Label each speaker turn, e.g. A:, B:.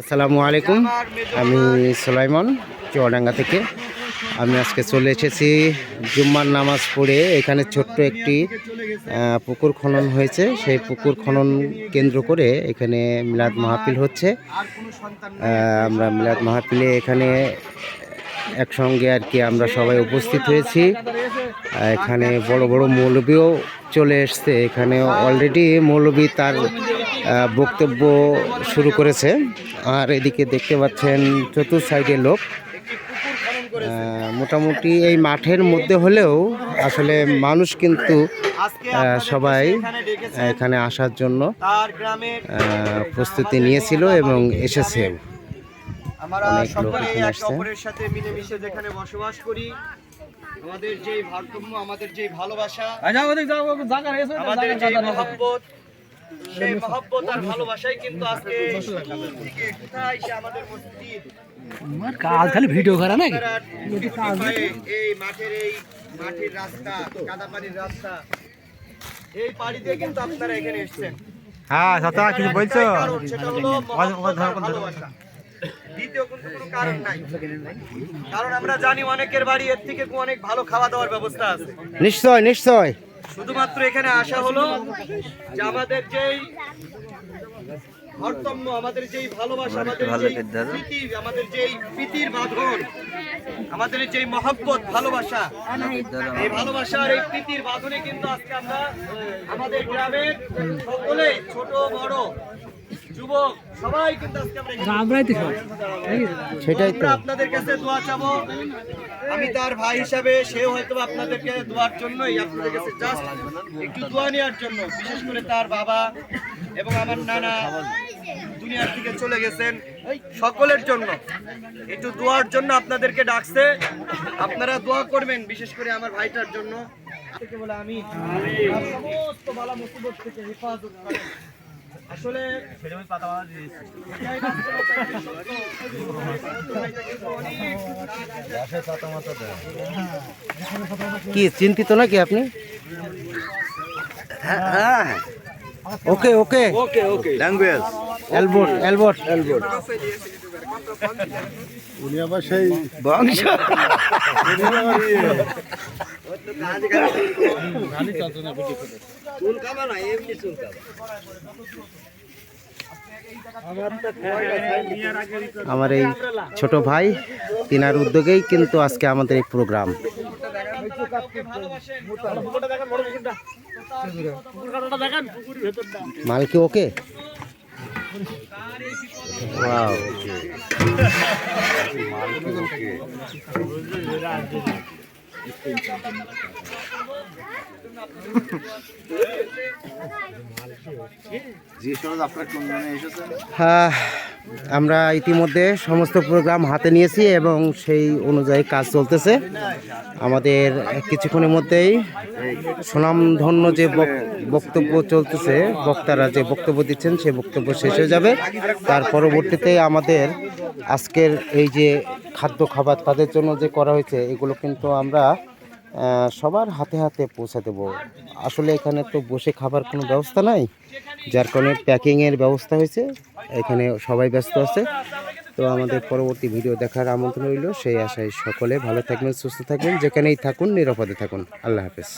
A: আসসালামু আলাইকুম। আমি সুলাইমান চুয়াডাঙ্গা থেকে। আমি আজকে চলে এসেছি জুম্মার নামাজ পড়ে। এখানে ছোট্ট একটি পুকুর খনন হয়েছে। সেই পুকুর খনন কেন্দ্র করে এখানে মিলাদ মাহফিল হচ্ছে। আমরা মিলাদ মাহফিলে এখানে একসঙ্গে আর কি আমরা সবাই উপস্থিত হয়েছি। এখানে বড় বড় মৌলবীও চলে এসছে। এখানে অলরেডি মৌলবী তার বক্তব্য শুরু করেছে। আর এদিকে দেখতে পাচ্ছেন চতুর্থ সাইডে লোক। মোটামুটি এই মাঠের মধ্যে হলেও আসলে মানুষ কিন্তু সবাই এখানে আসার জন্য প্রস্তুতি নিয়েছিল এবং এসেছে।
B: আমরা সকলে একে অপরের সাথে মিলেমিশে যেখানে বসবাস করি, আমাদের যে ভারসাম্য, আমাদের যে ভালোবাসা, আমাদের যে মহব্বত, সেই মহব্বত আর ভালোবাসাই কিন্তু আজকে কোথায় এসে আমাদের মসজিদ
C: খালি ভিডিও করা নাকি
B: এই মাঠের রাস্তা, কাদা পানির রাস্তা, এই পাড়ি দিয়ে কিন্তু আপনারা এখানে এসেছেন।
C: হ্যাঁ চাচা কিছু বলছো?
B: সেটা হলো ভালোবাসা। দ্বিতীয় কিন্তু কোনো কারণ নাই, কারণ আমরা জানি অনেকের বাড়ি এর থেকে অনেক ভালো খাওয়া দাওয়ার ব্যবস্থা আছে।
A: নিশ্চয় নিশ্চয়।
B: শুধুমাত্র এখানে আসা হলো যে আমাদের যেই ভারসাম্য, আমাদের যেই ভালোবাসা, আমাদের যেই প্রীতি, আমাদের যেই প্রীতির বাঁধন, আমাদের যেই মহব্বত, ভালোবাসা, এই ভালোবাসার এই প্রীতির বাঁধনে কিন্তু আজকে আমরা আমাদের গ্রামের সকলে, ছোট বড় যুবক সবাই কিন্তু আজকে
A: সেটাই তো
B: আপনাদের কাছে দোয়া চাবো। আমি তার ভাই হিসাবে, সেও হয়তো আপনাদেরকে দোয়ার জন্যই আপনাদের কাছে জাস্ট একটু দোয়া নেওয়ার জন্য, বিশেষ করে তার বাবা এবং আমার নানা দুনিয়ার থেকে চলে গেছেন, সকলের জন্য একটু দোয়ার জন্য আপনাদেরকে ডাকছে। আপনারা দোয়া করবেন, বিশেষ করে আমার ভাইটার জন্য, থেকে বলে আমি সমস্ত বালা মুসিবত থেকে হেফাজত করি। আসলে
A: কি চিন্তিত নাকি আপনি? হ্যাঁ ওকে ওকে
B: ওকে ওকে
A: ল্যাঙ্গুয়েজ এলবোট এলবোট এলবোট
D: উনি আবার সেই
A: বংশ আমার এই ছোট ভাই তিনার উদ্যোগেই কিন্তু আজকে আমাদের এই প্রোগ্রাম। মাল কি ওকে? ওয়াও হ্যাঁ, আমরা ইতিমধ্যে সমস্ত প্রোগ্রাম হাতে নিয়েছি এবং সেই অনুযায়ী কাজ চলতেছে। আমাদের কিছুক্ষণের মধ্যেই সুনামধন্য যে বক্তব্য চলতেছে, বক্তারা যে বক্তব্য দিচ্ছেন সেই বক্তব্য শেষ হয়ে যাবে। তার পরবর্তীতে আমাদের আজকের এই যে খাবার তাদের জন্য যে করা হয়েছে, এগুলো কিন্তু আমরা সবার হাতে হাতে পৌঁছে দেব। আসলে এখানে তো বসে খাবার কোনো ব্যবস্থা নাই, যার কারণে প্যাকিংয়ের ব্যবস্থা হয়েছে। এখানে সবাই ব্যস্ত আছে। তো আমাদের পরবর্তী ভিডিও দেখার আমন্ত্রণ রইল। সেই আশায় সকলে ভালো থাকবেন, সুস্থ থাকবেন, যেখানেই থাকুন নিরাপদে থাকুন। আল্লাহ হাফেজ।